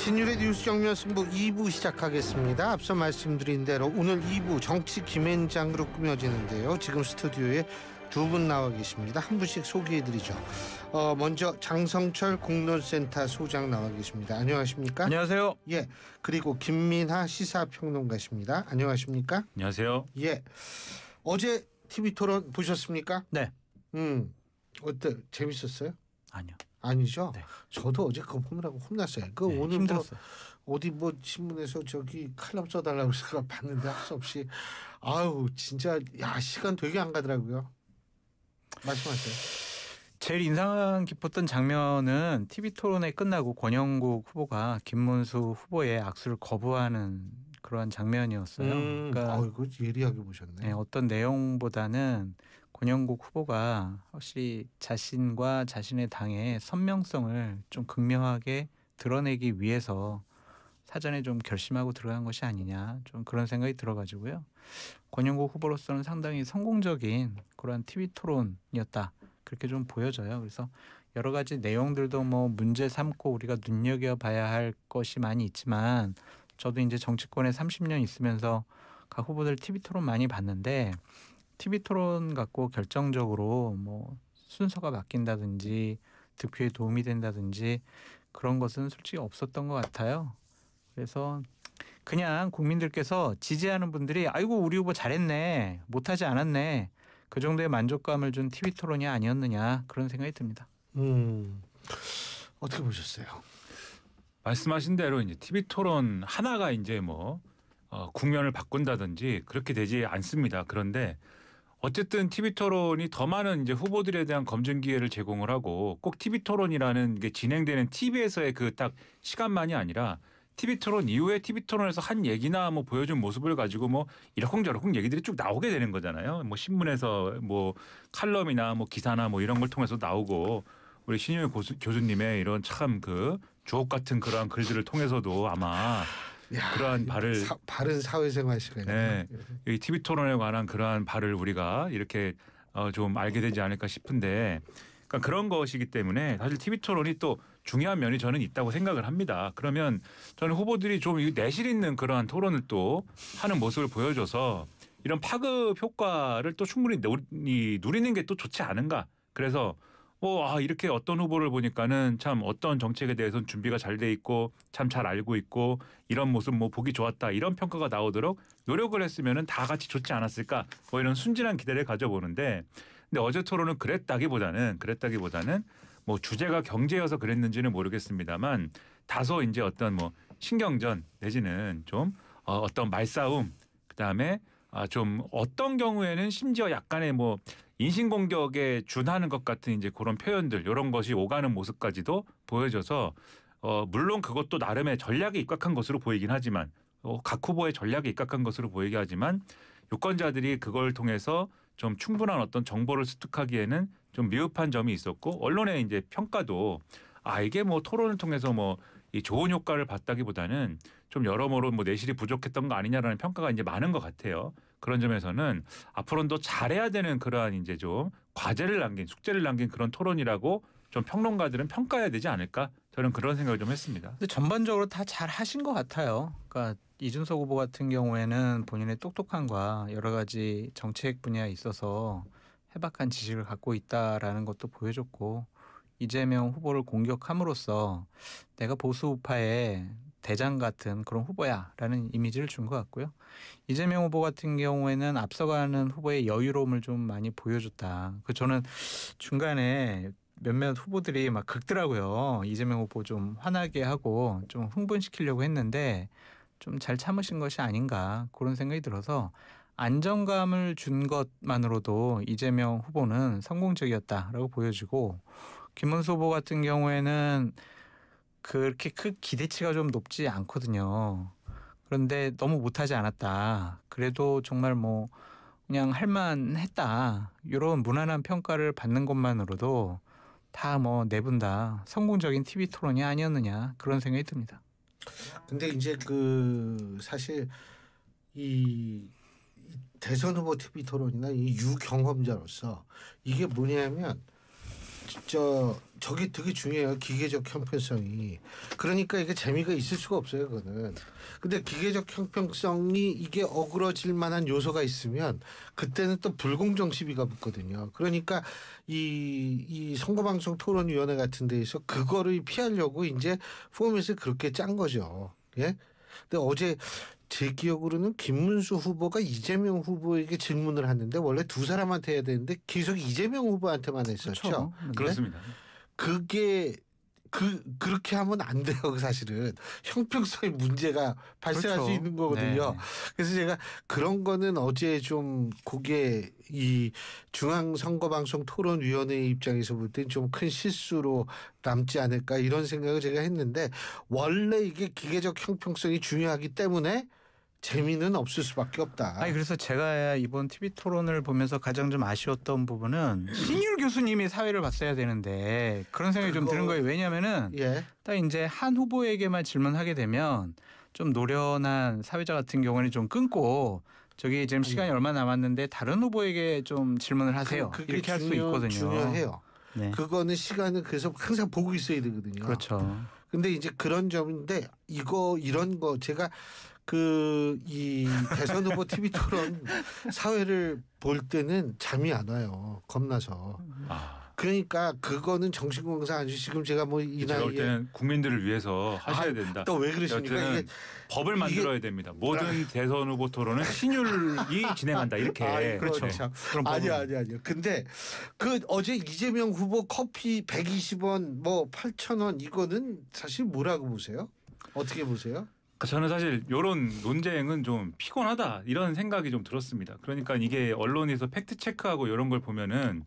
신율의 뉴스 정면 승부 2부 시작하겠습니다. 앞서 말씀드린 대로 오늘 2부 정치 김앤장으로 꾸며지는데요. 지금 스튜디오에 두 분 나와 계십니다. 한 분씩 소개해드리죠. 먼저 장성철 공론센터 소장 나와 계십니다. 안녕하십니까? 안녕하세요. 예. 그리고 김민하 시사평론가십니다. 안녕하십니까? 안녕하세요. 예. 어제 TV 토론 보셨습니까? 네. 어때? 재밌었어요? 아니요. 아니죠. 네. 저도 어제 그거 보느라고 혼났어요. 그 네, 오늘 힘들었어요. 어디 신문에서 저기 칼럼 써달라고 해서 봤는데 할 수 없이 아유 진짜 야 시간 되게 안 가더라고요. 말씀하세요. 제일 인상 깊었던 장면은 TV 토론회 끝나고 권영국 후보가 김문수 후보의 악수를 거부하는 그러한 장면이었어요. 그러니까 이거 예리하게 보셨네. 네, 어떤 내용보다는 권영국 후보가 확실히 자신과 자신의 당의 선명성을 좀 극명하게 드러내기 위해서 사전에 좀 결심하고 들어간 것이 아니냐, 좀 그런 생각이 들어가지고요. 권영국 후보로서는 상당히 성공적인 그런 TV 토론이었다, 그렇게 좀 보여져요. 그래서 여러 가지 내용들도 뭐 문제 삼고 우리가 눈여겨봐야 할 것이 많이 있지만, 저도 이제 정치권에 30년 있으면서 각 후보들 TV 토론 많이 봤는데, TV 토론 갖고 결정적으로 뭐 순서가 바뀐다든지 득표에 도움이 된다든지 그런 것은 솔직히 없었던 것 같아요. 그래서 그냥 국민들께서 지지하는 분들이 아이고 우리 후보 잘했네, 못하지 않았네, 그 정도의 만족감을 준 TV 토론이 아니었느냐, 그런 생각이 듭니다. 어떻게 보셨어요? 말씀하신 대로 이제 TV 토론 하나가 이제 뭐 국면을 바꾼다든지 그렇게 되지 않습니다. 그런데 어쨌든 TV 토론이 더 많은 이제 후보들에 대한 검증 기회를 제공을 하고, 꼭 TV 토론이라는 게 진행되는 TV에서의 그 딱 시간만이 아니라 TV 토론 이후에 TV 토론에서 한 얘기나 뭐 보여준 모습을 가지고 뭐 이러쿵저러쿵 얘기들이 쭉 나오게 되는 거잖아요. 뭐 신문에서 뭐 칼럼이나 뭐 기사나 뭐 이런 걸 통해서 나오고, 우리 신유일 교수님의 이런 참 그 주옥 같은 그러한 글들을 통해서도 아마 그러한 바른 사회생활 시간에 네, 이 TV 토론에 관한 그러한 바를 우리가 이렇게 좀 알게 되지 않을까 싶은데, 그러니까 그런 것이기 때문에 사실 TV 토론이 또 중요한 면이 저는 있다고 생각을 합니다. 그러면 저는 후보들이 좀 내실 있는 그러한 토론을 또 하는 모습을 보여줘서 이런 파급 효과를 또 충분히 누리는 게 또 좋지 않은가. 그래서 이렇게 어떤 후보를 보니까는 참 어떤 정책에 대해서는 준비가 잘 돼 있고 참 잘 알고 있고 이런 모습 뭐 보기 좋았다, 이런 평가가 나오도록 노력을 했으면은 다 같이 좋지 않았을까, 뭐 이런 순진한 기대를 가져보는데, 근데 어제 토론은 그랬다기보다는 뭐 주제가 경제여서 그랬는지는 모르겠습니다만 다소 이제 어떤 뭐 신경전 내지는 좀 어떤 말싸움, 그다음에 좀 어떤 경우에는 심지어 약간의 뭐 인신공격에 준하는 것 같은 이제 그런 표현들, 이런 것이 오가는 모습까지도 보여져서 물론 그것도 나름의 전략에 입각한 것으로 보이긴 하지만, 각 후보의 전략에 입각한 것으로 보이긴 하지만, 유권자들이 그걸 통해서 좀 충분한 어떤 정보를 습득하기에는 좀 미흡한 점이 있었고, 언론의 이제 평가도 이게 뭐 토론을 통해서 뭐 이 좋은 효과를 봤다기보다는 좀 여러모로 뭐 내실이 부족했던 거 아니냐라는 평가가 이제 많은 것 같아요. 그런 점에서는 앞으로는 더 잘해야 되는 그러한 이제 좀 숙제를 남긴 그런 토론이라고 좀 평론가들은 평가해야 되지 않을까, 저는 그런 생각을 좀 했습니다. 근데 전반적으로 다 잘 하신 것 같아요. 그러니까 이준석 후보 같은 경우에는 본인의 똑똑함과 여러 가지 정책 분야에 있어서 해박한 지식을 갖고 있다라는 것도 보여줬고, 이재명 후보를 공격함으로써 내가 보수 우파의 대장 같은 그런 후보야라는 이미지를 준 것 같고요. 이재명 후보 같은 경우에는 앞서가는 후보의 여유로움을 좀 많이 보여줬다. 저는 중간에 몇몇 후보들이 막 긁더라고요. 이재명 후보 좀 화나게 하고 좀 흥분시키려고 했는데 좀 잘 참으신 것이 아닌가, 그런 생각이 들어서 안정감을 준 것만으로도 이재명 후보는 성공적이었다라고 보여지고, 김문수 후보 같은 경우에는 그렇게 기대치가 좀 높지 않거든요. 그런데 너무 못하지 않았다, 그래도 정말 뭐 그냥 할만했다, 이런 무난한 평가를 받는 것만으로도 다 뭐 네 분 다 성공적인 TV 토론이 아니었느냐, 그런 생각이 듭니다. 근데 이제 사실 이 대선 후보 TV 토론이나 이 유경험자로서 이게 뭐냐면 저게 되게 중요해요. 기계적 형평성이. 그러니까 이게 재미가 있을 수가 없어요. 그거는. 근데 기계적 형평성이 이게 어그러질 만한 요소가 있으면 그때는 또 불공정 시비가 붙거든요. 그러니까 이 선거방송 토론위원회 같은 데에서 그거를 피하려고 이제 포맷을 그렇게 짠 거죠. 예. 근데 어제 제 기억으로는 김문수 후보가 이재명 후보에게 질문을 하는데 원래 두 사람한테 해야 되는데 계속 이재명 후보한테만 했었죠. 그렇죠. 그렇습니다. 그게 그렇게 하면 안 돼요. 사실은 형평성의 문제가 발생할 그렇죠. 수 있는 거거든요. 네. 그래서 제가 그런 거는 어제 좀 그게 이 중앙선거방송 토론위원회 입장에서 볼 땐 좀 큰 실수로 남지 않을까 이런 생각을 제가 했는데 원래 이게 기계적 형평성이 중요하기 때문에 재미는 없을 수밖에 없다. 아니 그래서 제가 이번 TV 토론을 보면서 가장 좀 아쉬웠던 부분은 신율 교수님이 사회를 봤어야 되는데 그런 생각이 좀 드는 거예요. 왜냐하면은 예. 딱 이제 한 후보에게만 질문하게 되면 좀 노련한 사회자 같은 경우는 좀 끊고 저기 지금 시간이 얼마 남았는데 다른 후보에게 좀 질문을 하세요. 그게 이렇게 할 수 있거든요. 중요해요. 네. 그거는 시간을 그래서 항상 보고 있어야 되거든요. 그렇죠. 근데 이제 그런 점인데 이런 거 제가 이 대선 후보 TV 토론 사회를 볼 때는 잠이 안 와요. 겁나서. 그러니까 그거는 정신건강 아니죠. 지금 제가 뭐 이 제가 볼 나이에 때는 국민들을 위해서 하셔야 된다. 또 왜 그러십니까? 여튼은 이게 법을 만들어야 됩니다. 모든 대선 후보 토론은 신율이 진행한다. 이렇게. 아이고, 그렇죠. 참. 그럼 아니요. 근데 어제 이재명 후보 커피 120원 뭐 8,000원 이거는 사실 뭐라고 보세요? 어떻게 보세요? 저는 사실 이런 논쟁은 좀 피곤하다 이런 생각이 좀 들었습니다. 그러니까 이게 언론에서 팩트 체크하고 이런 걸 보면은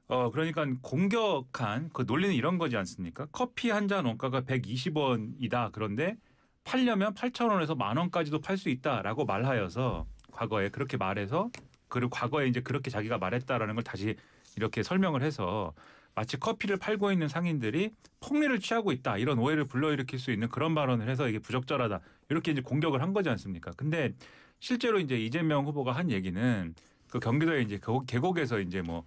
그러니까 공격한 그 논리는 이런 거지 않습니까? 커피 한 잔 원가가 120원이다. 그런데 팔려면 8,000원에서 10,000원까지도 팔 수 있다라고 말하여서 과거에 그렇게 말해서 그리고 과거에 이제 그렇게 자기가 말했다라는 걸 다시 이렇게 설명을 해서 마치 커피를 팔고 있는 상인들이 폭리를 취하고 있다 이런 오해를 불러일으킬 수 있는 그런 발언을 해서 이게 부적절하다 이렇게 이제 공격을 한 거지 않습니까? 근데 실제로 이제 이재명 후보가 한 얘기는 그 경기도에 이제 계곡에서 이제 뭐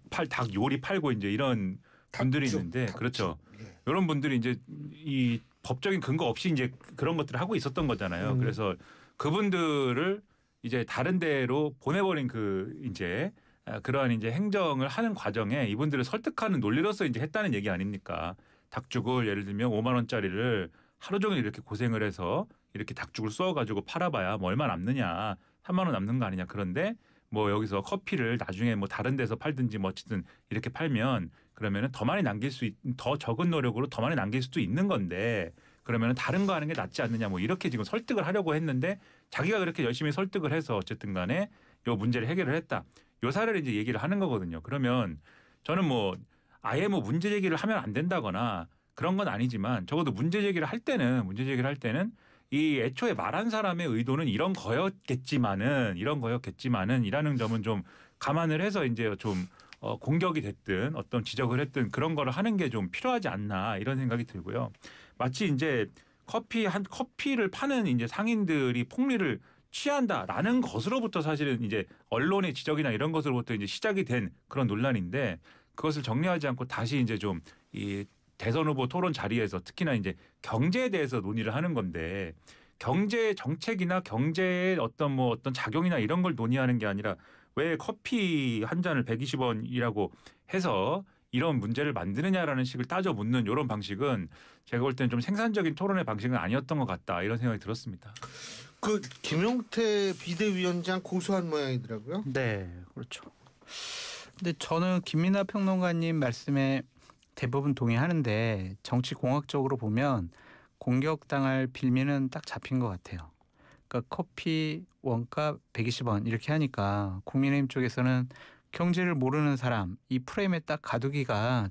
닭 요리 팔고 이제 이런 분들이 있는데 그렇죠. 예. 이런 분들이 이제 이 법적인 근거 없이 이제 그런 것들을 하고 있었던 거잖아요. 그래서 그분들을 이제 다른 데로 보내버린 그 이제 그러한 이제 행정을 하는 과정에 이분들을 설득하는 논리로서 이제 했다는 얘기 아닙니까? 닭죽을 예를 들면 5만 원짜리를 하루 종일 이렇게 고생을 해서 이렇게 닭죽을 쏘아가지고 팔아봐야 뭐 얼마 남느냐, 3만 원 남는 거 아니냐. 그런데 뭐 여기서 커피를 나중에 뭐 다른 데서 팔든지 뭐 어쨌든 이렇게 팔면 그러면은 더 많이 더 적은 노력으로 더 많이 남길 수도 있는 건데 그러면은 다른 거 하는 게 낫지 않느냐 뭐 이렇게 지금 설득을 하려고 했는데 자기가 그렇게 열심히 설득을 해서 어쨌든 간에 요 문제를 해결을 했다. 요 사례를 이제 얘기를 하는 거거든요. 그러면 저는 뭐 아예 뭐 문제 제기를 하면 안 된다거나 그런 건 아니지만 적어도 문제 제기를 할 때는 이 애초에 말한 사람의 의도는 이런 거였겠지만은 이라는 점은 좀 감안을 해서 이제 좀 공격이 됐든 어떤 지적을 했든 그런 거를 하는 게 좀 필요하지 않나 이런 생각이 들고요. 마치 이제 커피를 파는 이제 상인들이 폭리를 취한다라는 것으로부터 사실은 이제 언론의 지적이나 이런 것으로부터 이제 시작이 된 그런 논란인데 그것을 정리하지 않고 다시 이제 좀 이 대선 후보 토론 자리에서 특히나 이제 경제에 대해서 논의를 하는 건데 경제 정책이나 경제의 어떤 작용이나 이런 걸 논의하는 게 아니라 왜 커피 한 잔을 120원이라고 해서 이런 문제를 만드느냐라는 식을 따져 묻는 이런 방식은 제가 볼 때는 좀 생산적인 토론의 방식은 아니었던 것 같다 이런 생각이 들었습니다. 그 김용태 비대위원장 고소한 모양이더라고요. 네, 그렇죠. 근데 저는 김민하 평론가님 말씀에 대부분 동의하는데 정치 공학적으로 보면 공격당할 빌미는 딱 잡힌 것 같아요. 그러니까 커피 원가 120원 이렇게 하니까 국민의힘 쪽에서는 경제를 모르는 사람 이 프레임에 딱 가두기가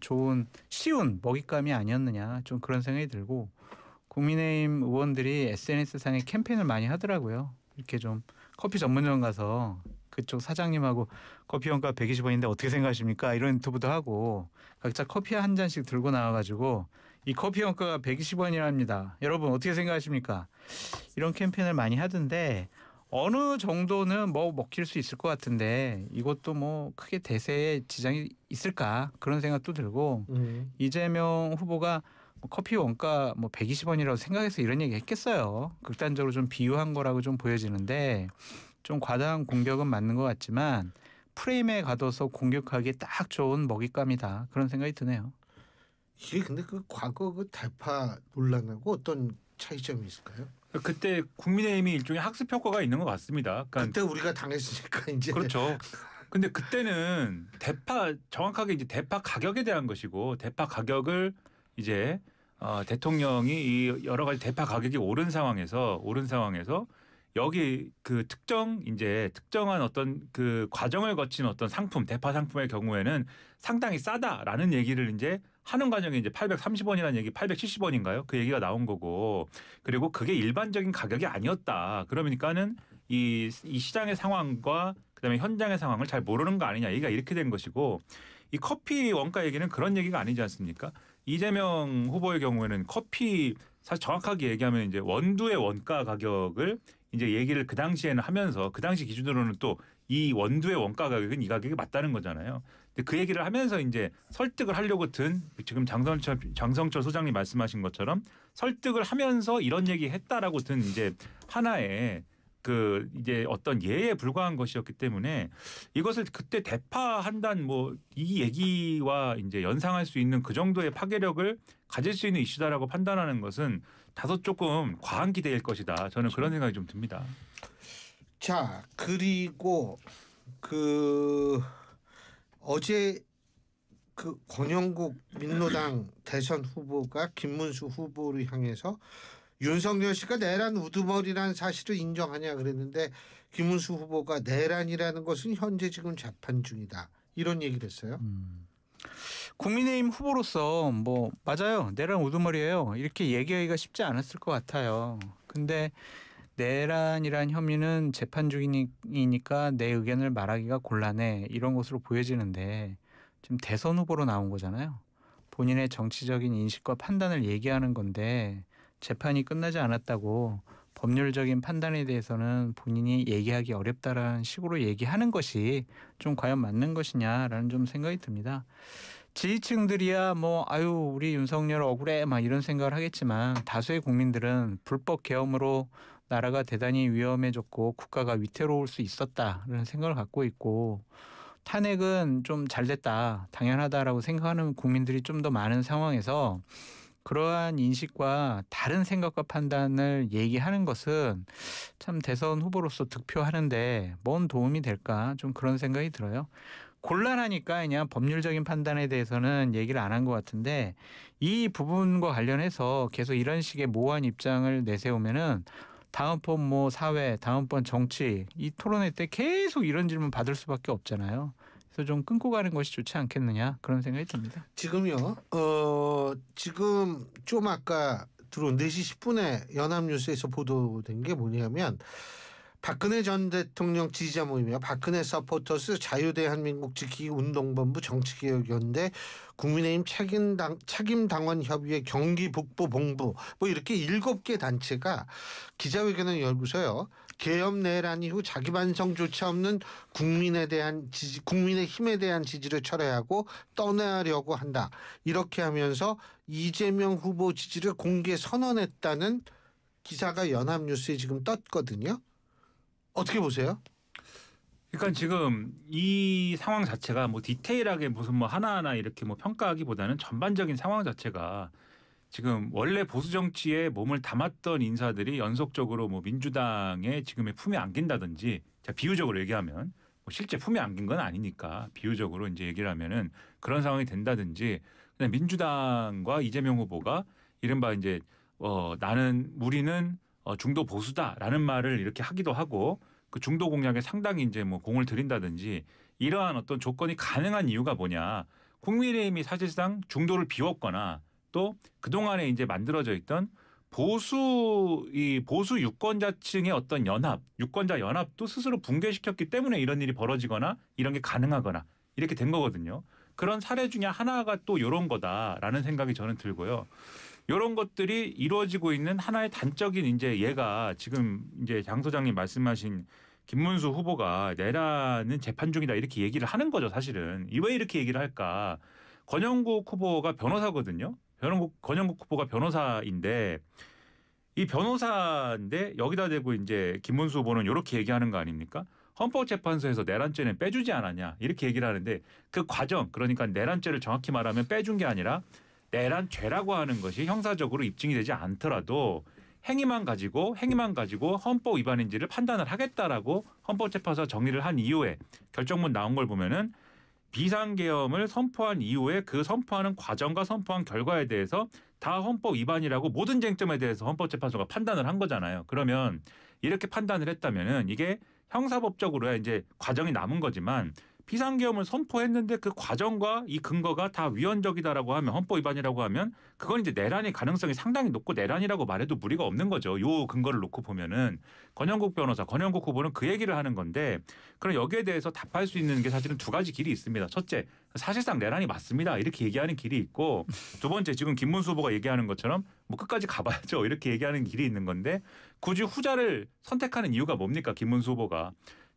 쉬운 먹잇감이 아니었느냐 좀 그런 생각이 들고 국민의힘 의원들이 SNS상에 캠페인을 많이 하더라고요. 이렇게 좀 커피 전문점 가서 그쪽 사장님하고 커피 원가 120원인데 어떻게 생각하십니까? 이런 인터뷰도 하고 각자 커피 한 잔씩 들고 나와가지고 이 커피 원가가 120원이랍니다. 여러분 어떻게 생각하십니까? 이런 캠페인을 많이 하던데 어느 정도는 뭐 먹힐 수 있을 것 같은데 이것도 뭐 크게 대세에 지장이 있을까 그런 생각도 들고 이재명 후보가 뭐 커피 원가 뭐 120원이라고 생각해서 이런 얘기 했겠어요. 극단적으로 좀 비유한 거라고 좀 보여지는데 좀 과다한 공격은 맞는 것 같지만 프레임에 가둬서 공격하기에 딱 좋은 먹잇감이다. 그런 생각이 드네요. 이게 근데 그 과거 그 대파 논란하고 어떤 차이점이 있을까요? 그때 국민의힘이 일종의 학습 효과가 있는 것 같습니다. 그러니까 그때 우리가 당했으니까 이제 그렇죠. 근데 그때는 정확하게 이제 대파 가격에 대한 것이고 대파 가격을 이제 대통령이 이 여러 가지 대파 가격이 오른 상황에서 여기 그 특정한 어떤 그 과정을 거친 어떤 상품 대파 상품의 경우에는 상당히 싸다라는 얘기를 이제 하는 과정에 이제 830원이라는 얘기 870원인가요? 그 얘기가 나온 거고 그리고 그게 일반적인 가격이 아니었다. 그러니까는 이 시장의 상황과 그다음에 현장의 상황을 잘 모르는 거 아니냐 얘기가 이렇게 된 것이고 이 커피 원가 얘기는 그런 얘기가 아니지 않습니까? 이재명 후보의 경우에는 커피 사실 정확하게 얘기하면 이제 원두의 원가 가격을 이제 얘기를 그 당시에는 하면서 그 당시 기준으로는 또 이 원두의 원가 가격은 이 가격이 맞다는 거잖아요. 근데 그 얘기를 하면서 이제 설득을 하려고 지금 장성철 소장님 말씀하신 것처럼 설득을 하면서 이런 얘기 했다라고 든 이제 하나의 그 이제 어떤 예에 불과한 것이었기 때문에 이것을 그때 대파 한단 뭐 이 얘기와 이제 연상할 수 있는 그 정도의 파괴력을 가질 수 있는 이슈다라고 판단하는 것은 다소 조금 과한 기대일 것이다. 저는 그런 생각이 좀 듭니다. 자 그리고 그 어제 그 권영국 민노당 대선 후보가 김문수 후보를 향해서 윤석열 씨가 내란 우두머리라는 사실을 인정하냐 그랬는데 김문수 후보가 내란이라는 것은 현재 지금 재판 중이다. 이런 얘기를 했어요. 국민의힘 후보로서 뭐 맞아요. 내란 우두머리예요. 이렇게 얘기하기가 쉽지 않았을 것 같아요. 근데 내란이란 혐의는 재판 중이니까 내 의견을 말하기가 곤란해. 이런 것으로 보여지는데 지금 대선 후보로 나온 거잖아요. 본인의 정치적인 인식과 판단을 얘기하는 건데 재판이 끝나지 않았다고 법률적인 판단에 대해서는 본인이 얘기하기 어렵다라는 식으로 얘기하는 것이 좀 과연 맞는 것이냐라는 좀 생각이 듭니다. 지지층들이야 뭐 아유 우리 윤석열 억울해 막 이런 생각을 하겠지만 다수의 국민들은 불법 계엄으로 나라가 대단히 위험해졌고 국가가 위태로울 수 있었다라는 생각을 갖고 있고 탄핵은 좀 잘 됐다 당연하다라고 생각하는 국민들이 좀 더 많은 상황에서 그러한 인식과 다른 생각과 판단을 얘기하는 것은 참 대선 후보로서 득표하는데 뭔 도움이 될까 좀 그런 생각이 들어요. 곤란하니까 그냥 법률적인 판단에 대해서는 얘기를 안 한 것 같은데 이 부분과 관련해서 계속 이런 식의 모호한 입장을 내세우면은 다음번 뭐 사회, 다음번 정치 이 토론회 때 계속 이런 질문 받을 수밖에 없잖아요. 그래서 좀 끊고 가는 것이 좋지 않겠느냐 그런 생각이 듭니다. 지금요. 지금 좀 아까 들어온 4시 10분에 연합뉴스에서 보도된 게 뭐냐면 박근혜 전 대통령 지지자 모임이요. 박근혜 서포터스 자유대한민국 지키기 운동본부 정치개혁연대 국민의힘 책임당원협의회 경기 북부 본부 뭐 이렇게 7개 단체가 기자회견을 열고서요. 계엄 내란 이후 자기 반성조차 없는 국민의힘에 대한 지지를 철회하고 떠나려고 한다. 이렇게 하면서 이재명 후보 지지를 공개 선언했다는 기사가 연합뉴스에 지금 떴거든요. 어떻게 보세요? 그러니까 지금 이 상황 자체가 뭐 디테일하게 무슨 뭐 하나하나 이렇게 뭐 평가하기보다는 전반적인 상황 자체가 지금 원래 보수 정치에 몸을 담았던 인사들이 연속적으로 뭐 민주당의 지금의 품에 안긴다든지 자 비유적으로 얘기하면 뭐 실제 품에 안긴 건 아니니까 비유적으로 이제 얘기를 하면은 그런 상황이 된다든지 그냥 민주당과 이재명 후보가 이른바 이제 우리는 중도 보수다라는 말을 이렇게 하기도 하고 그 중도 공약에 상당히 이제 뭐 공을 들인다든지 이러한 어떤 조건이 가능한 이유가 뭐냐. 국민의힘이 사실상 중도를 비웠거나 또 그동안에 이제 만들어져 있던 보수 유권자층의 어떤 유권자 연합도 스스로 붕괴시켰기 때문에 이런 일이 벌어지거나 이런 게 가능하거나 이렇게 된 거거든요. 그런 사례 중에 하나가 또 이런 거다라는 생각이 저는 들고요. 이런 것들이 이루어지고 있는 하나의 단적인 이제 얘가 지금 이제 장 소장님 말씀하신 김문수 후보가 내라는 재판 중이다 이렇게 얘기를 하는 거죠 사실은. 왜 이렇게 얘기를 할까? 권영국 후보가 변호사거든요. 권영국 후보가 변호사인데 이 변호사인데 여기다 대고 이제 김문수 후보는 이렇게 얘기하는 거 아닙니까? 헌법재판소에서 내란죄는 빼주지 않았냐 이렇게 얘기를 하는데 그 과정 그러니까 내란죄를 정확히 말하면 빼준 게 아니라 내란죄라고 하는 것이 형사적으로 입증이 되지 않더라도 행위만 가지고 헌법 위반인지를 판단을 하겠다라고 헌법재판소가 정리를 한 이후에 결정문 나온 걸 보면은 비상계엄을 선포한 이후에 그 선포하는 과정과 선포한 결과에 대해서 다 헌법 위반이라고 모든 쟁점에 대해서 헌법재판소가 판단을 한 거잖아요. 그러면 이렇게 판단을 했다면은 이게 형사법적으로야 이제 과정이 남은 거지만 비상계엄을 선포했는데 그 과정과 이 근거가 다 위헌적이다라고 하면 헌법 위반이라고 하면 그건 이제 내란의 가능성이 상당히 높고 내란이라고 말해도 무리가 없는 거죠. 요 근거를 놓고 보면은 권영국 변호사, 권영국 후보는 그 얘기를 하는 건데 그럼 여기에 대해서 답할 수 있는 게 사실은 두 가지 길이 있습니다. 첫째, 사실상 내란이 맞습니다. 이렇게 얘기하는 길이 있고 두 번째, 지금 김문수 후보가 얘기하는 것처럼 뭐 끝까지 가봐야죠. 이렇게 얘기하는 길이 있는 건데 굳이 후자를 선택하는 이유가 뭡니까? 김문수 후보가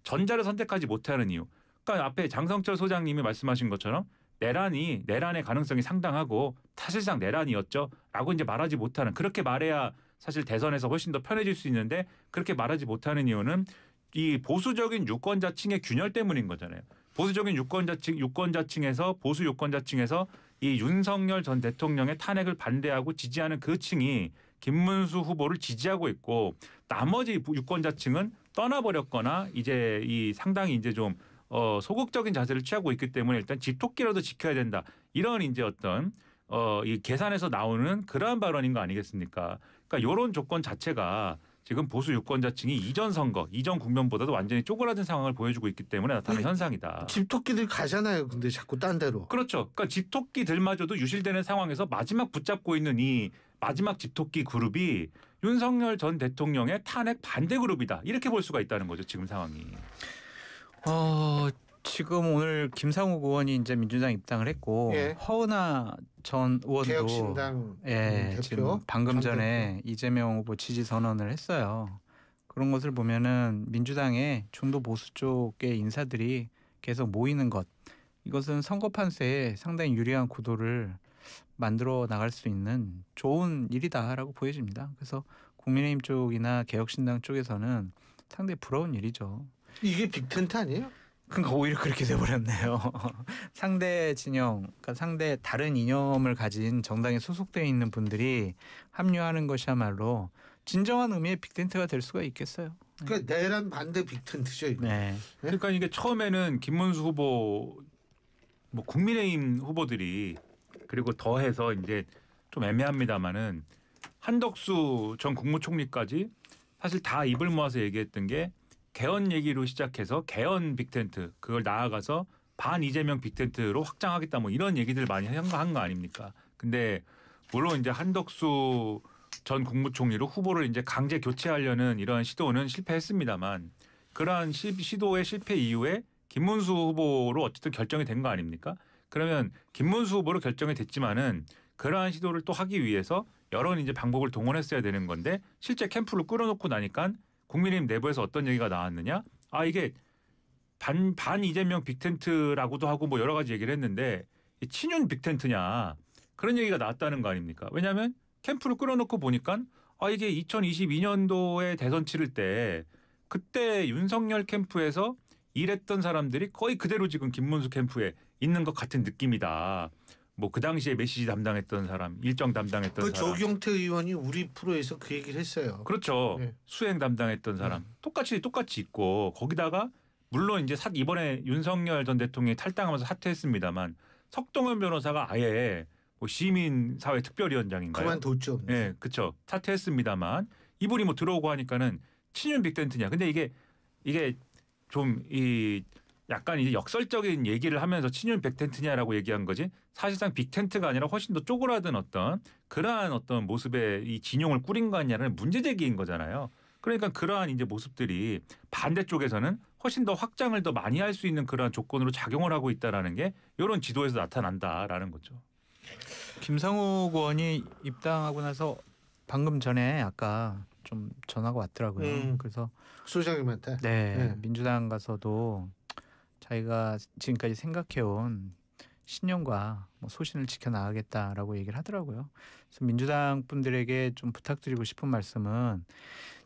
전자를 선택하지 못하는 이유. 그러니까 앞에 장성철 소장님이 말씀하신 것처럼 내란의 가능성이 상당하고 사실상 내란이었죠. 라고 이제 말하지 못하는 그렇게 말해야 사실 대선에서 훨씬 더 편해질 수 있는데 그렇게 말하지 못하는 이유는 이 보수적인 유권자층의 균열 때문인 거잖아요. 보수적인 유권자층에서 보수 유권자층에서 이 윤석열 전 대통령의 탄핵을 반대하고 지지하는 그 층이 김문수 후보를 지지하고 있고 나머지 유권자층은 떠나버렸거나 이제 이 상당히 이제 좀 소극적인 자세를 취하고 있기 때문에 일단 집토끼라도 지켜야 된다. 이런 이제 어떤 이 계산에서 나오는 그러한 발언인 거 아니겠습니까? 그러니까 이런 조건 자체가 지금 보수 유권자층이 이전 선거, 이전 국면보다도 완전히 쪼그라든 상황을 보여주고 있기 때문에 나타난 현상이다. 집토끼들 가잖아요. 근데 자꾸 딴 데로. 그렇죠. 그러니까 집토끼들마저도 유실되는 상황에서 마지막 붙잡고 있는 이 마지막 집토끼 그룹이 윤석열 전 대통령의 탄핵 반대 그룹이다. 이렇게 볼 수가 있다는 거죠. 지금 상황이. 지금 오늘 김상욱 의원이 이제 민주당 입당을 했고 예. 허은하 전 의원도 개혁신당 대표 지금 방금 전에 이재명 후보 지지 선언을 했어요. 그런 것을 보면은 민주당의 중도 보수 쪽의 인사들이 계속 모이는 것 이것은 선거 판세에 상당히 유리한 구도를 만들어 나갈 수 있는 좋은 일이다라고 보여집니다. 그래서 국민의힘 쪽이나 개혁신당 쪽에서는 상당히 부러운 일이죠. 이게 빅텐트 아니에요? 그러니까 오히려 그렇게 돼버렸네요. 상대 진영, 그러니까 상대 다른 이념을 가진 정당에 소속되어 있는 분들이 합류하는 것이야말로 진정한 의미의 빅텐트가 될 수가 있겠어요. 그러니까 내란 반대 빅텐트죠. 이거. 네. 그러니까 이게 처음에는 김문수 후보, 뭐 국민의힘 후보들이 그리고 더해서 이제 좀 애매합니다만은 한덕수 전 국무총리까지 사실 다 입을 모아서 얘기했던 게 개헌 얘기로 시작해서 개헌 빅텐트 그걸 나아가서 반 이재명 빅텐트로 확장하겠다 뭐 이런 얘기들 많이 한 거 아닙니까? 근데 물론 이제 한덕수 전 국무총리로 후보를 이제 강제 교체하려는 이런 시도는 실패했습니다만 그러한 시도의 실패 이후에 김문수 후보로 어쨌든 결정이 된 거 아닙니까? 그러면 김문수 후보로 결정이 됐지만은 그러한 시도를 또 하기 위해서 여러 이제 방법을 동원했어야 되는 건데 실제 캠프를 끌어놓고 나니까 국민의힘 내부에서 어떤 얘기가 나왔느냐? 이게 반 이재명 빅텐트라고도 하고 뭐 여러 가지 얘기를 했는데 친윤 빅텐트냐 그런 얘기가 나왔다는 거 아닙니까? 왜냐하면 캠프를 끌어놓고 보니까 이게 2022년도에 대선 치를 때 그때 윤석열 캠프에서 일했던 사람들이 거의 그대로 지금 김문수 캠프에 있는 것 같은 느낌이다. 뭐 그 당시에 메시지 담당했던 사람, 일정 담당했던 사람. 조경태 의원이 우리 프로에서 그 얘기를 했어요. 그렇죠. 네. 수행 담당했던 사람 똑같이 있고 거기다가 물론 이제 이번에 윤석열 전 대통령이 탈당하면서 사퇴했습니다만 석동현 변호사가 아예 뭐 시민사회 특별위원장인가요? 그만뒀죠. 네, 그렇죠. 사퇴했습니다만 이분이 뭐 들어오고 하니까는 친윤 빅텐트냐. 근데 이게 좀 약간 이제 역설적인 얘기를 하면서 친윤 빅텐트냐라고 얘기한 거지 사실상 빅텐트가 아니라 훨씬 더 쪼그라든 어떤 그러한 어떤 모습의 이 진용을 꾸린 거 아니냐는 문제 제기인 거잖아요. 그러니까 그러한 이제 모습들이 반대쪽에서는 훨씬 더 확장을 더 많이 할 수 있는 그러한 조건으로 작용을 하고 있다라는 게 이런 지도에서 나타난다라는 거죠. 김상욱 의원이 입당하고 나서 방금 전에 아까 좀 전화가 왔더라고요. 그래서 소장님한테. 네, 네. 민주당 가서도 자기가 지금까지 생각해온 신념과 뭐 소신을 지켜나가겠다라고 얘기를 하더라고요. 그래서 민주당 분들에게 좀 부탁드리고 싶은 말씀은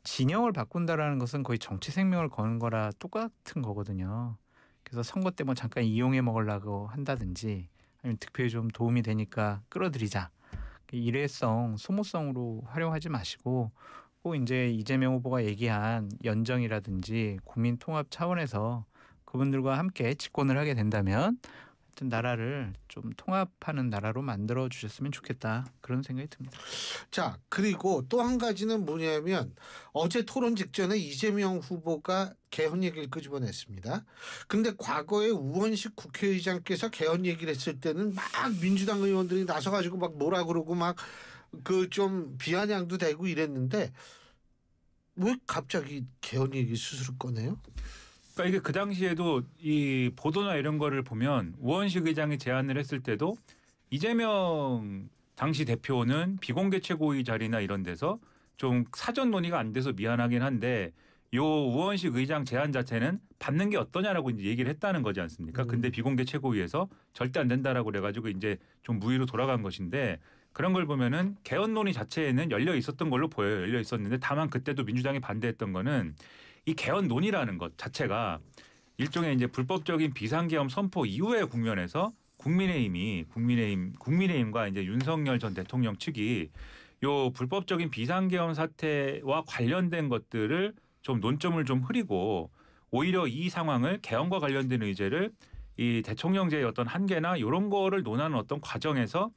진영을 바꾼다라는 것은 거의 정치 생명을 거는 거라 똑같은 거거든요. 그래서 선거 때 뭐 잠깐 이용해 먹으려고 한다든지 아니면 득표에 좀 도움이 되니까 끌어들이자. 일회성, 소모성으로 활용하지 마시고 꼭 이제 이재명 후보가 얘기한 연정이라든지 국민 통합 차원에서 그분들과 함께 집권을 하게 된다면 하여튼 나라를 좀 통합하는 나라로 만들어 주셨으면 좋겠다. 그런 생각이 듭니다. 자, 그리고 또 한 가지는 뭐냐면 어제 토론 직전에 이재명 후보가 개헌 얘기를 끄집어냈습니다. 근데 과거에 우원식 국회의장께서 개헌 얘기를 했을 때는 막 민주당 의원들이 나서가지고 막 뭐라 그러고 막 그 좀 비아냥도 되고 이랬는데 왜 갑자기 개헌 얘기 스스로 꺼내요? 그러니까 이게 그 당시에도 이 보도나 이런 거를 보면 우원식 의장이 제안을 했을 때도 이재명 당시 대표는 비공개 최고위 자리나 이런 데서 좀 사전 논의가 안 돼서 미안하긴 한데 요 우원식 의장 제안 자체는 받는 게 어떠냐라고 이제 얘기를 했다는 거지 않습니까? 근데 비공개 최고위에서 절대 안 된다라고 그래가지고 이제 좀 무위로 돌아간 것인데 그런 걸 보면은 개헌 논의 자체에는 열려 있었던 걸로 보여요. 열려 있었는데 다만 그때도 민주당이 반대했던 거는 이 개헌 논의라는 것 자체가 일종의 이제 불법적인 비상계엄 선포 이후의 국면에서 국민의힘과 이제 윤석열 전 대통령 측이 요 불법적인 비상계엄 사태와 관련된 것들을 좀 논점을 좀 흐리고 오히려 이 상황을 개헌과 관련된 의제를 이 대통령제의 어떤 한계나 이런 거를 논하는 어떤 과정에서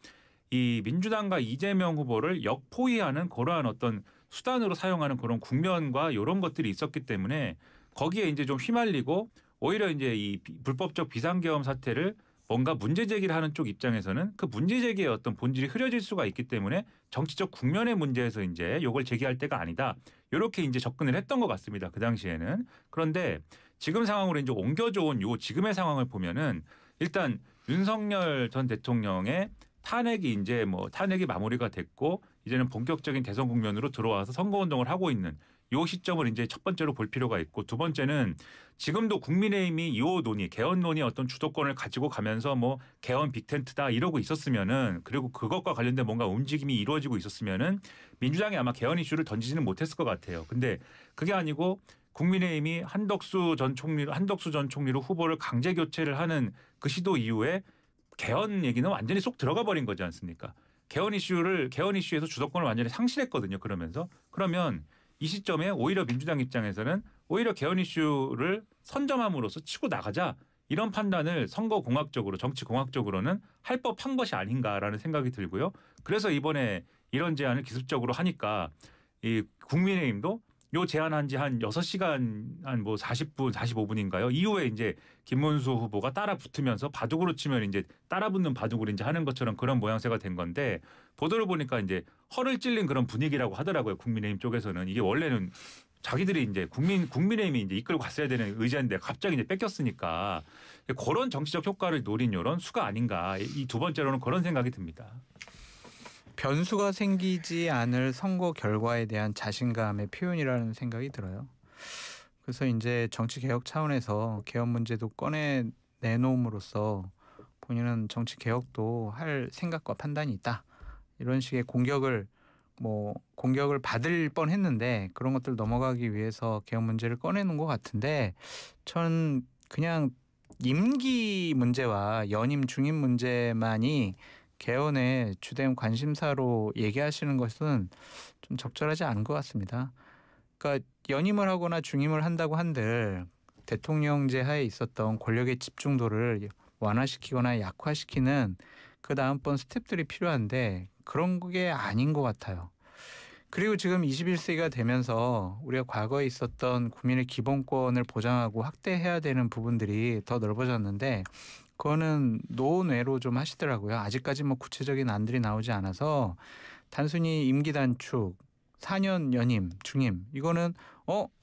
이 민주당과 이재명 후보를 역포위하는 그러한 어떤 수단으로 사용하는 그런 국면과 이런 것들이 있었기 때문에 거기에 이제 좀 휘말리고 오히려 이제 이 불법적 비상계엄 사태를 뭔가 문제 제기를 하는 쪽 입장에서는 그 문제 제기의 어떤 본질이 흐려질 수가 있기 때문에 정치적 국면의 문제에서 이제 이걸 제기할 때가 아니다. 이렇게 이제 접근을 했던 것 같습니다. 그 당시에는. 그런데 지금 상황으로 이제 옮겨져온 요 지금의 상황을 보면은 일단 윤석열 전 대통령의 탄핵이 이제 뭐 탄핵이 마무리가 됐고 이제는 본격적인 대선 국면으로 들어와서 선거운동을 하고 있는 요 시점을 이제 첫 번째로 볼 필요가 있고 두 번째는 지금도 국민의힘이 요 논의, 개헌 논의 어떤 주도권을 가지고 가면서 뭐 개헌 빅텐트다 이러고 있었으면은 그리고 그것과 관련된 뭔가 움직임이 이루어지고 있었으면은 민주당이 아마 개헌 이슈를 던지지는 못했을 것 같아요. 근데 그게 아니고 국민의힘이 한덕수 전 총리로 후보를 강제 교체를 하는 그 시도 이후에 개헌 얘기는 완전히 쏙 들어가 버린 거지 않습니까? 개헌 이슈에서 주도권을 완전히 상실했거든요. 그러면 이 시점에 오히려 민주당 입장에서는 오히려 개헌 이슈를 선점함으로써 치고 나가자 이런 판단을 선거공학적으로 정치공학적으로는 할 법한 것이 아닌가라는 생각이 들고요. 그래서 이번에 이런 제안을 기습적으로 하니까 이 국민의힘도 요 제안한 지 한 6시간 한 뭐 40분, 45분인가요? 이후에 이제 김문수 후보가 따라 붙으면서 바둑으로 치면 이제 따라 붙는 바둑으로 이제 하는 것처럼 그런 모양새가 된 건데 보도를 보니까 이제 허를 찔린 그런 분위기라고 하더라고요. 국민의힘 쪽에서는 이게 원래는 자기들이 이제 국민의힘이 이제 이끌고 갔어야 되는 의제인데 갑자기 이제 뺏겼으니까 그런 정치적 효과를 노린 이런 수가 아닌가. 이 두 번째로는 그런 생각이 듭니다. 변수가 생기지 않을 선거 결과에 대한 자신감의 표현이라는 생각이 들어요. 그래서 이제 정치 개혁 차원에서 개헌 문제도 내놓음으로써 본인은 정치 개혁도 할 생각과 판단이 있다. 이런 식의 공격을 받을 뻔했는데 그런 것들 넘어가기 위해서 개헌 문제를 꺼내놓은 것 같은데 전 그냥 임기 문제와 연임 중임 문제만이 개헌의 주된 관심사로 얘기하시는 것은 좀 적절하지 않은 것 같습니다. 그러니까 연임을 하거나 중임을 한다고 한들 대통령제 하에 있었던 권력의 집중도를 완화시키거나 약화시키는 그 다음번 스텝들이 필요한데 그런 게 아닌 것 같아요. 그리고 지금 21세기가 되면서 우리가 과거에 있었던 국민의 기본권을 보장하고 확대해야 되는 부분들이 더 넓어졌는데 그거는 노내로 좀 하시더라고요. 아직까지 뭐 구체적인 안들이 나오지 않아서 단순히 임기 단축, 4년 연임, 중임 이거는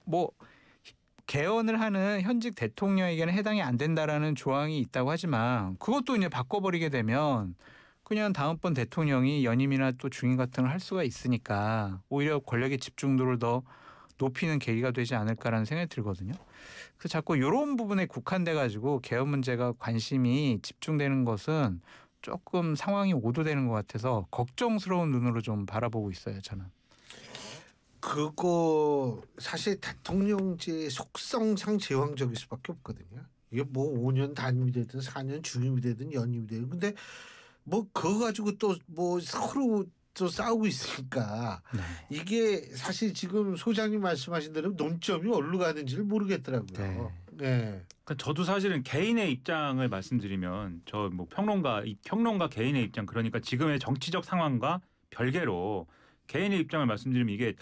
뭐 개헌을 하는 현직 대통령에게는 해당이 안 된다라는 조항이 있다고 하지만 그것도 이제 바꿔버리게 되면 그냥 다음번 대통령이 연임이나 또 중임 같은 걸 할 수가 있으니까 오히려 권력의 집중도를 더 높이는 계기가 되지 않을까라는 생각이 들거든요. 그래서 자꾸 이런 부분에 국한돼 가지고 개헌 문제가 관심이 집중되는 것은 조금 상황이 오도되는 것 같아서 걱정스러운 눈으로 좀 바라보고 있어요, 저는. 그거 사실 대통령제 속성상 제왕적일 수밖에 없거든요. 이게 뭐 5년 단임이 되든 4년 중임이 되든 연임이 되든 근데 뭐 그거 가지고 또 뭐 서로 또 싸우고 있으니까 네. 이게 사실 지금 소장님 말씀하신 대로 논점이 어디로 가는지를 모르겠더라고요. 네. 그러니까 저도 사실은 개인의 입장을 말씀드리면 저 뭐 평론가 개인의 입장 그러니까 지금의 정치적 상황과 별개로 개인의 입장을 말씀드리면 이게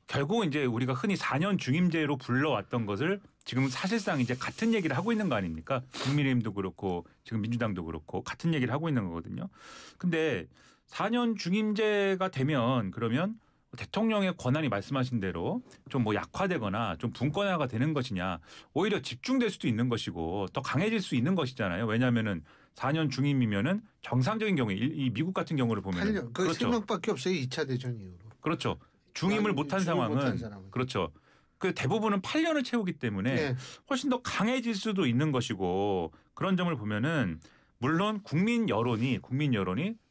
결국 이제 우리가 흔히 4년 중임제로 불러왔던 것을 지금 사실상 이제 같은 얘기를 하고 있는 거 아닙니까? 국민의힘도 그렇고 지금 민주당도 그렇고 같은 얘기를 하고 있는 거거든요. 근데 4년 중임제가 되면 그러면 대통령의 권한이 말씀하신 대로 좀 뭐 약화되거나 좀 분권화가 되는 것이냐 오히려 집중될 수도 있는 것이고 더 강해질 수 있는 것이잖아요. 왜냐하면은 4년 중임이면은 정상적인 경우에 이 미국 같은 경우를 보면 8년 그 그렇죠. 3명밖에 없어요. 2차 대전 이후로. 그렇죠. 중임을 못한 상황은 사람은. 그렇죠. 그 대부분은 8년을 채우기 때문에 네. 훨씬 더 강해질 수도 있는 것이고 그런 점을 보면은 물론 국민 여론이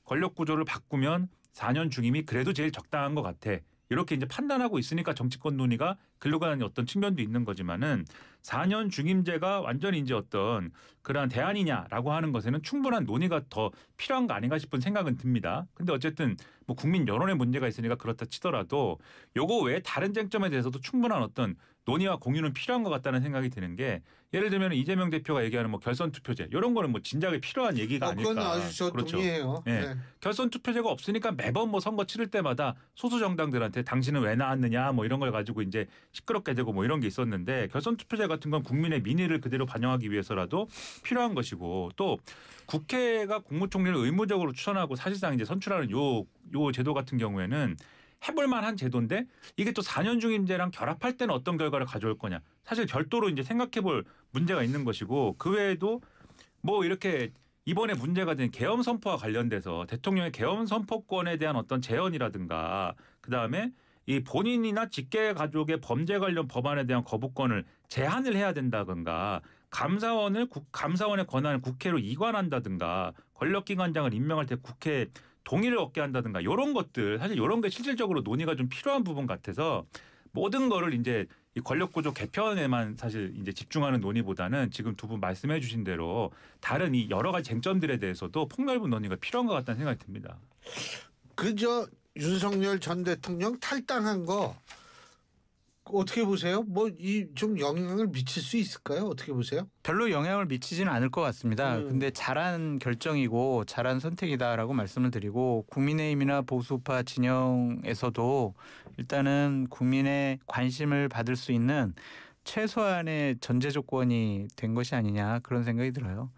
권력 구조를 바꾸면 4년 중임이 그래도 제일 적당한 것 같아. 이렇게 이제 판단하고 있으니까 정치권 논의가 글로 가는 어떤 측면도 있는 거지만은 4년 중임제가 완전히 이제 어떤 그러한 대안이냐라고 하는 것에는 충분한 논의가 더 필요한 거 아닌가 싶은 생각은 듭니다. 근데 어쨌든 뭐 국민 여론의 문제가 있으니까 그렇다 치더라도 요거 외에 다른 쟁점에 대해서도 충분한 어떤 논의와 공유는 필요한 것 같다는 생각이 드는 게 예를 들면 이재명 대표가 얘기하는 뭐 결선 투표제 이런 거는 뭐 진작에 필요한 얘기가 아닐까. 그건 아주 저 그렇죠. 동의해요. 예. 네. 결선 투표제가 없으니까 매번 뭐 선거 치를 때마다 소수 정당들한테 당신은 왜 나왔느냐 뭐 이런 걸 가지고 이제 시끄럽게 되고 뭐 이런 게 있었는데 결선 투표제 같은 건 국민의 민의를 그대로 반영하기 위해서라도 필요한 것이고 또 국회가 국무총리를 의무적으로 추천하고 사실상 이제 선출하는 요 제도 같은 경우에는 해볼 만한 제도인데 이게 또 4년 중임제랑 결합할 때는 어떤 결과를 가져올 거냐. 사실 별도로 이제 생각해 볼 문제가 있는 것이고 그 외에도 뭐 이렇게 이번에 문제가 된 계엄 선포와 관련돼서 대통령의 계엄 선포권에 대한 어떤 제언이라든가 그다음에 이 본인이나 직계 가족의 범죄 관련 법안에 대한 거부권을 제한을 해야 된다든가 감사원의 권한을 국회로 이관한다든가 권력기관장을 임명할 때 국회 동의를 얻게 한다든가 이런 것들 사실 이런 게 실질적으로 논의가 좀 필요한 부분 같아서 모든 거를 이제 이 권력구조 개편에만 사실 이제 집중하는 논의보다는 지금 두 분 말씀해 주신 대로 다른 이 여러 가지 쟁점들에 대해서도 폭넓은 논의가 필요한 것 같다는 생각이 듭니다. 그저 윤석열 전 대통령 탈당한 거 어떻게 보세요? 뭐 이 좀 영향을 미칠 수 있을까요? 어떻게 보세요? 별로 영향을 미치지는 않을 것 같습니다. 근데 잘한 결정이고 잘한 선택이다라고 말씀을 드리고 국민의힘이나 보수파 진영에서도 일단은 국민의 관심을 받을 수 있는 최소한의 전제 조건이 된 것이 아니냐 그런 생각이 들어요.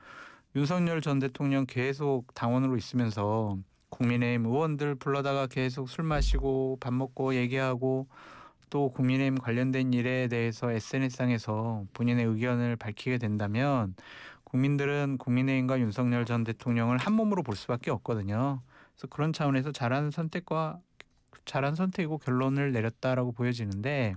윤석열 전 대통령 계속 당원으로 있으면서 국민의힘 의원들 불러다가 계속 술 마시고 밥 먹고 얘기하고 또 국민의힘 관련된 일에 대해서 SNS상에서 본인의 의견을 밝히게 된다면 국민들은 국민의힘과 윤석열 전 대통령을 한 몸으로 볼 수밖에 없거든요. 그래서 그런 차원에서 잘한 선택이고 결론을 내렸다라고 보여지는데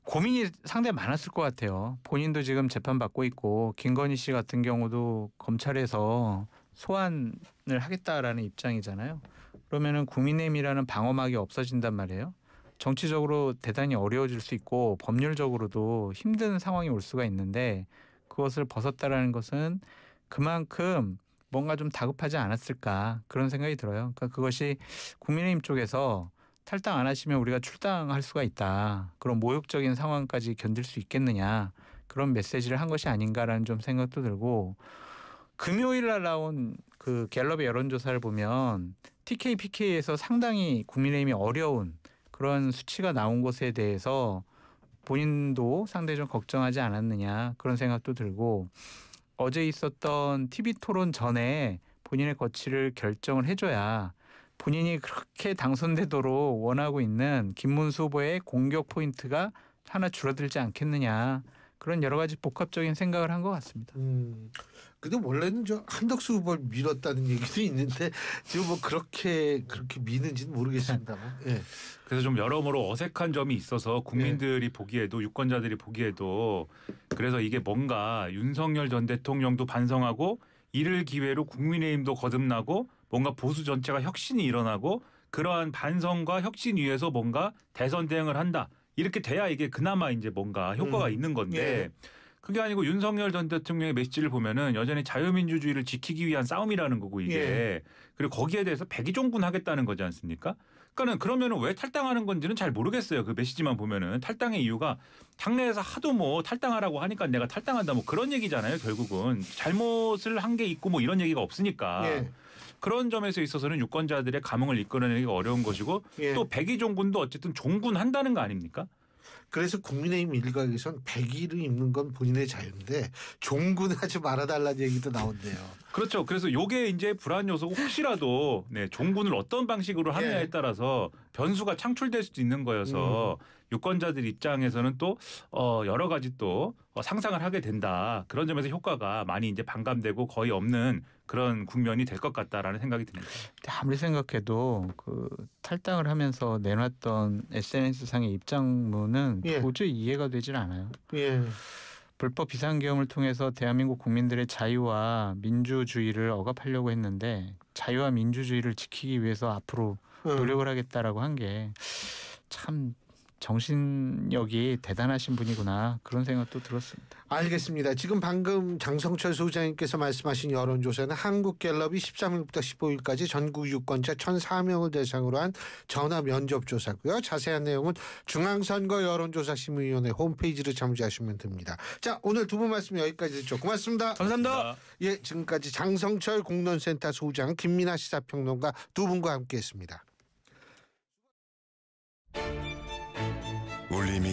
고민이 상당히 많았을 것 같아요. 본인도 지금 재판받고 있고 김건희 씨 같은 경우도 검찰에서 소환을 하겠다라는 입장이잖아요. 그러면은 국민의힘이라는 방어막이 없어진단 말이에요. 정치적으로 대단히 어려워질 수 있고 법률적으로도 힘든 상황이 올 수가 있는데 그것을 벗었다라는 것은 그만큼 뭔가 좀 다급하지 않았을까 그런 생각이 들어요. 그러니까 그것이 국민의힘 쪽에서 탈당 안 하시면 우리가 출당할 수가 있다. 그런 모욕적인 상황까지 견딜 수 있겠느냐. 그런 메시지를 한 것이 아닌가라는 좀 생각도 들고 금요일 날 나온 그 갤럽의 여론조사를 보면 TK, PK에서 상당히 국민의힘이 어려운 그런 수치가 나온 것에 대해서 본인도 상당히 좀 걱정하지 않았느냐 그런 생각도 들고 어제 있었던 TV 토론 전에 본인의 거취를 결정을 해줘야 본인이 그렇게 당선되도록 원하고 있는 김문수 후보의 공격 포인트가 하나 줄어들지 않겠느냐 그런 여러 가지 복합적인 생각을 한 것 같습니다. 근데 원래는 저 한덕수 후보를 밀었다는 얘기도 있는데 지금 뭐 그렇게 미는지는 모르겠습니다만. 예. 그래서 좀 여러모로 어색한 점이 있어서 국민들이 보기에도 유권자들이 보기에도 그래서 이게 뭔가 윤석열 전 대통령도 반성하고 이를 기회로 국민의힘도 거듭나고 뭔가 보수 전체가 혁신이 일어나고 그러한 반성과 혁신 위에서 뭔가 대선 대응을 한다. 이렇게 돼야 이게 그나마 이제 뭔가 효과가 있는 건데 예. 그게 아니고 윤석열 전 대통령의 메시지를 보면은 여전히 자유민주주의를 지키기 위한 싸움이라는 거고 이게 예. 그리고 거기에 대해서 백의종군하겠다는 거지 않습니까? 그러면은 왜 탈당하는 건지는 잘 모르겠어요. 그 메시지만 보면은 탈당의 이유가 당내에서 하도 뭐 탈당하라고 하니까 내가 탈당한다 뭐 그런 얘기잖아요. 결국은 잘못을 한 게 있고 뭐 이런 얘기가 없으니까. 예. 그런 점에서 있어서는 유권자들의 감흥을 이끌어내기가 어려운 것이고 예. 또 백의종군도 어쨌든 종군한다는 거 아닙니까? 그래서 국민의힘 일각에선 백의를 입는 건 본인의 자유인데 종군하지 말아달라는 얘기도 나온대요. 그렇죠. 그래서 요게 이제 불안 요소고 혹시라도 종군을 어떤 방식으로 하느냐에 예. 따라서 변수가 창출될 수도 있는 거여서 유권자들 입장에서는 또 여러 가지 또 상상을 하게 된다. 그런 점에서 효과가 많이 이제 반감되고 거의 없는 그런 국면이 될 것 같다라는 생각이 듭니다. 아무리 생각해도 그 탈당을 하면서 내놨던 SNS상의 입장문은 예. 도저히 이해가 되질 않아요. 예. 불법 비상계엄을 통해서 대한민국 국민들의 자유와 민주주의를 억압하려고 했는데 자유와 민주주의를 지키기 위해서 앞으로 노력을 하겠다라고 한 게 참 정신력이 대단하신 분이구나 그런 생각도 들었습니다. 알겠습니다. 지금 방금 장성철 소장님께서 말씀하신 여론조사는 한국갤럽이 13일부터 15일까지 전국 유권자 1,004명을 대상으로 한 전화 면접조사고요. 자세한 내용은 중앙선거 여론조사심의위원회 홈페이지를 참조하시면 됩니다. 자, 오늘 두 분 말씀 여기까지 듣죠. 고맙습니다. 감사합니다. 예, 지금까지 장성철 공론센터 소장, 김민아 시사평론가 두 분과 함께했습니다. 울림이